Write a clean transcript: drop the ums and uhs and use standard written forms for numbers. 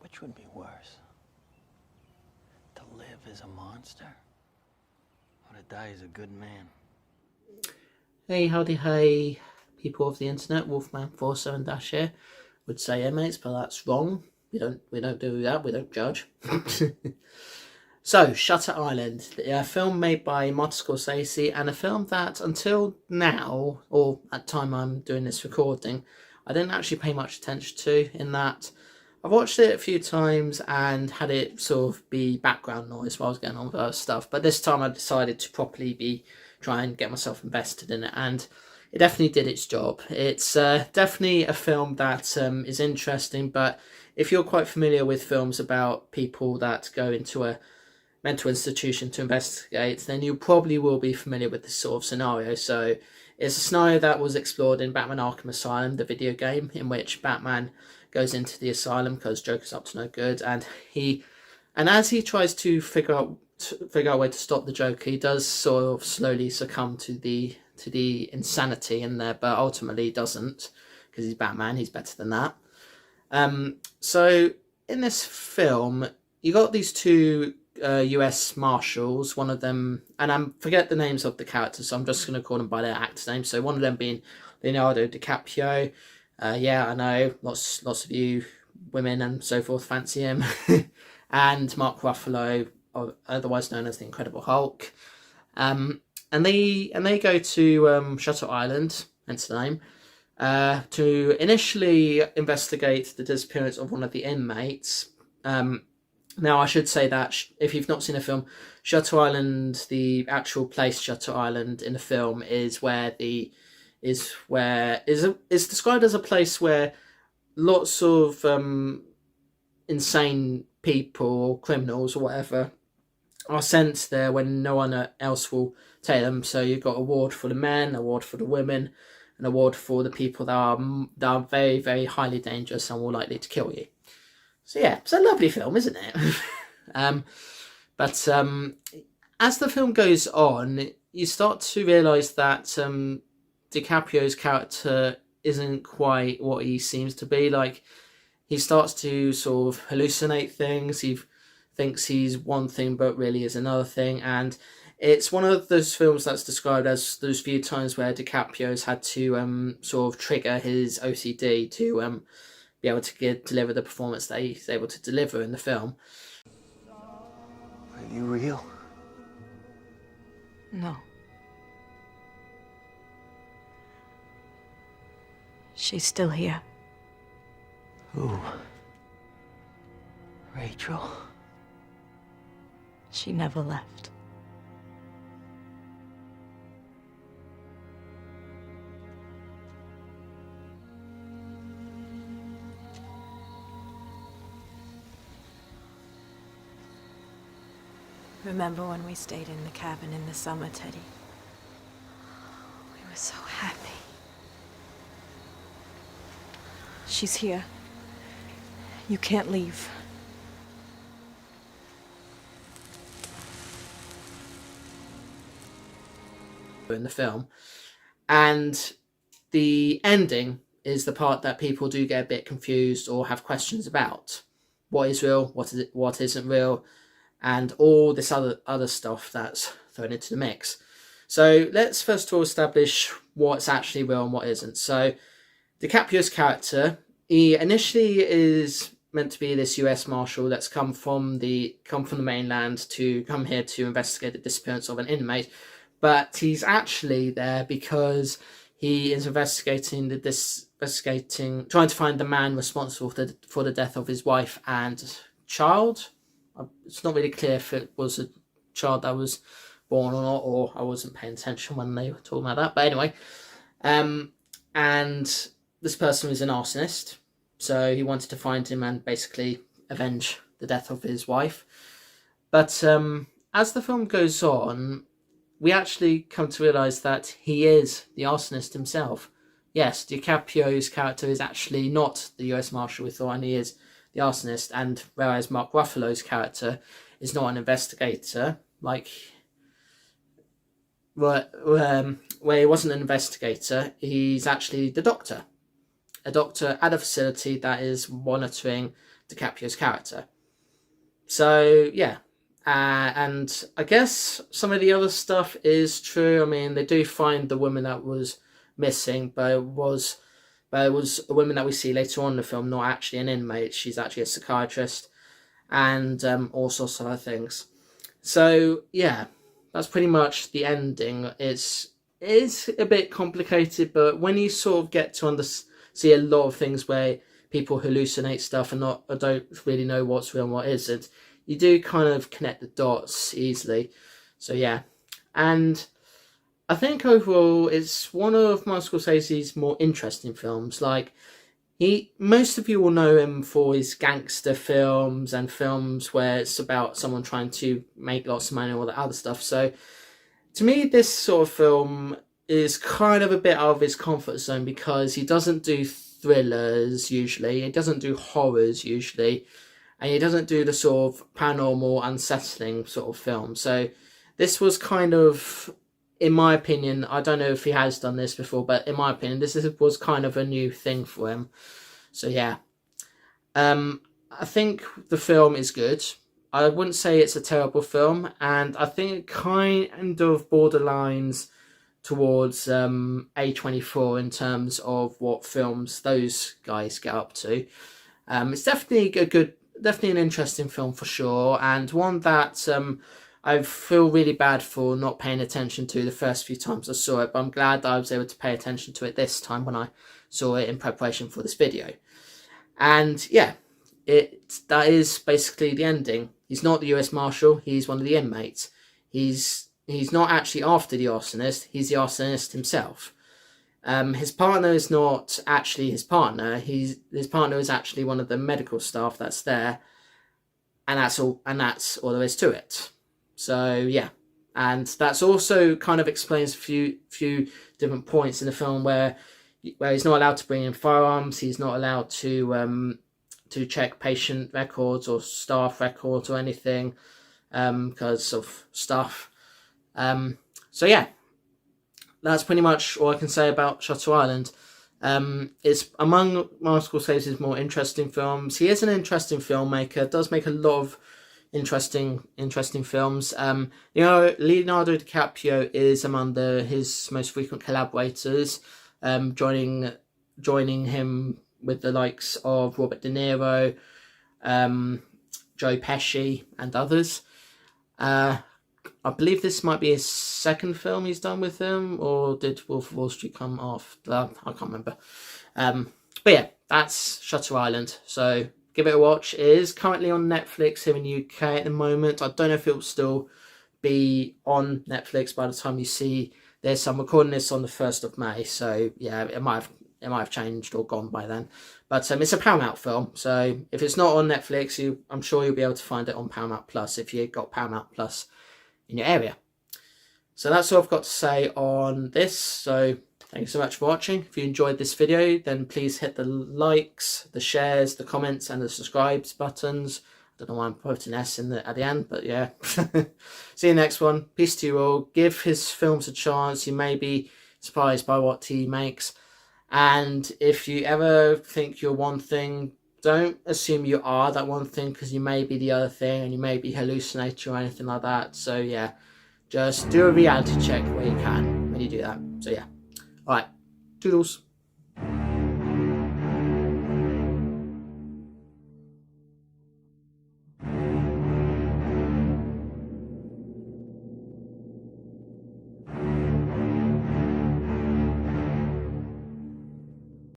Which would be worse? To live as a monster? Or to die as a good man? Hey, howdy, hey, people of the internet. Wolfman47 here would say mates, but that's wrong. We don't do that. We don't judge. So, Shutter Island, a film made by Martin Scorsese, and a film that until now, or at the time I'm doing this recording, I didn't actually pay much attention to. In that, I've watched it a few times and had it sort of be background noise while I was getting on with other stuff. But this time I decided to properly try and get myself invested in it, and it definitely did its job. It's definitely a film that is interesting, but if you're quite familiar with films about people that go into a mental institution to investigate, then you probably will be familiar with this sort of scenario. So it's a scenario that was explored in Batman Arkham Asylum, the video game, in which Batman goes into the asylum because Joker's up to no good, and as he tries to figure out a way to stop the Joker, he does sort of slowly succumb to the insanity in there, but ultimately doesn't, because he's Batman. He's better than that. So in this film, you got these two US Marshals, one of them, and I forget the names of the characters, so I'm just going to call them by their actor names. So one of them being Leonardo DiCaprio. Yeah, I know, lots of you women and so forth fancy him. And Mark Ruffalo, otherwise known as the Incredible Hulk. And they go to Shutter Island, hence the name, to initially investigate the disappearance of one of the inmates. Now, I should say that if you've not seen the film, Shutter Island, the actual place Shutter Island in the film, is described as a place where lots of insane people or criminals or whatever are sent there when no one else will take them. So you've got a ward for the men, a ward for the women, and a ward for the people that are very, very highly dangerous and more likely to kill you. So yeah, it's a lovely film, isn't it? But as the film goes on, you start to realise that DiCaprio's character isn't quite what he seems to be. Like, he starts to sort of hallucinate things. He thinks he's one thing but really is another thing, and it's one of those films that's described as those few times where DiCaprio's had to sort of trigger his OCD to be able to deliver the performance that he's able to deliver in the film. Are you real? No. She's still here. Who? Rachel? She never left. Remember when we stayed in the cabin in the summer, Teddy? We were so happy. She's here. You can't leave. In the film, and the ending is the part that people do get a bit confused or have questions about. What is real? What isn't real? And all this other stuff that's thrown into the mix. So let's first of all establish what's actually real and what isn't. So DiCaprio's character, he initially is meant to be this US Marshal that's come from the mainland to come here to investigate the disappearance of an inmate, but he's actually there because he is trying to find the man responsible for the death of his wife and child. It's not really clear if it was a child that was born or not, or I wasn't paying attention when they were talking about that. But anyway, and this person was an arsonist, so he wanted to find him and basically avenge the death of his wife. But as the film goes on, we actually come to realise that he is the arsonist himself. Yes, DiCaprio's character is actually not the US Marshal we thought, and he is the arsonist, and whereas Mark Ruffalo's character is not an investigator, where he wasn't an investigator, he's actually the doctor. A doctor at a facility that is monitoring DiCaprio's character. So yeah, and I guess some of the other stuff is true. I mean, they do find the woman that was missing, but it was a woman that we see later on in the film, not actually an inmate. She's actually a psychiatrist, and all sorts of other things. So yeah, that's pretty much the ending. It's a bit complicated, but when you sort of get to see a lot of things where people hallucinate stuff and don't really know what's real and what isn't, you do kind of connect the dots easily. So yeah, and I think overall it's one of Martin Scorsese's more interesting films. Like, most of you will know him for his gangster films and films where it's about someone trying to make lots of money and all that other stuff. So to me, this sort of film is kind of a bit out of his comfort zone, because he doesn't do thrillers usually, he doesn't do horrors usually, and he doesn't do the sort of paranormal, unsettling sort of film. So this was kind of, in my opinion, I don't know if he has done this before, but in my opinion, this was kind of a new thing for him. So yeah, I think the film is good. I wouldn't say it's a terrible film, and I think it kind of borderlines towards A24 in terms of what films those guys get up to. It's definitely definitely an interesting film for sure, and one that I feel really bad for not paying attention to the first few times I saw it, but I'm glad that I was able to pay attention to it this time when I saw it in preparation for this video. And yeah, that is basically the ending. He's not the US Marshal, he's one of the inmates. He's not actually after the arsonist, he's the arsonist himself. His partner is not actually his partner. His partner is actually one of the medical staff that's there, and that's all there is to it. So yeah, and that's also kind of explains a few different points in the film where he's not allowed to bring in firearms. He's not allowed to check patient records or staff records or anything because of stuff. So yeah, that's pretty much all I can say about Shutter Island. It's among Martin Scorsese's more interesting films. He is an interesting filmmaker, does make a lot of interesting films. Leonardo DiCaprio is among his most frequent collaborators, joining him with the likes of Robert De Niro, Joe Pesci, and others. I believe this might be his second film he's done with him, or did Wolf of Wall Street come after? I can't remember. But yeah, that's Shutter Island. So give it a watch. It is currently on Netflix here in the UK at the moment. I don't know if it will still be on Netflix by the time you see this. I'm recording this on the 1st of May, so yeah, it might have changed or gone by then. But it's a Paramount film, so if it's not on Netflix, I'm sure you'll be able to find it on Paramount Plus if you've got Paramount Plus in your area. So that's all I've got to say on this. So thank you so much for watching. If you enjoyed this video, then please hit the likes, the shares, the comments, and the subscribes buttons. I don't know why I'm putting S in at the end, but yeah. See you next one. Peace to you all. Give his films a chance. You may be surprised by what he makes. And if you ever think you're one thing, don't assume you are that one thing, because you may be the other thing, and you may be hallucinating or anything like that. So yeah, just do a reality check where you can when you do that. So yeah, alright, toodles.